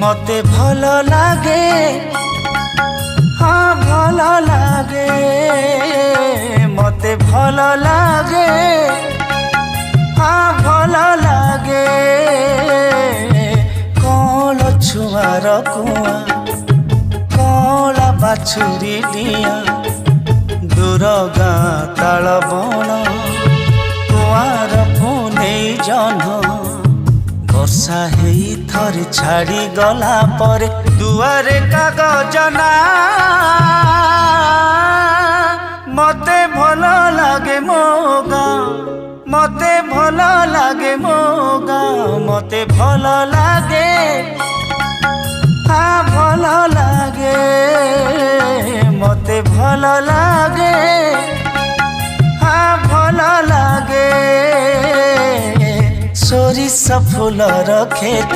मते भल लागे हाँ भल लागे मते भल लागे हाँ भल लागे कौन छुआर कुआ कला बाछुरी डिया दूर गाँ ताल बण कुआर पुने जन वर्षा हेई थरे छाड़ी गला पर दुआरे कागजना मते भल लागे मो गाँ मते भल लागे मो गाँ मते भल लागे हाँ भल लागे मते भल लागे हाँ भल लागे सोरिष फूलर खेत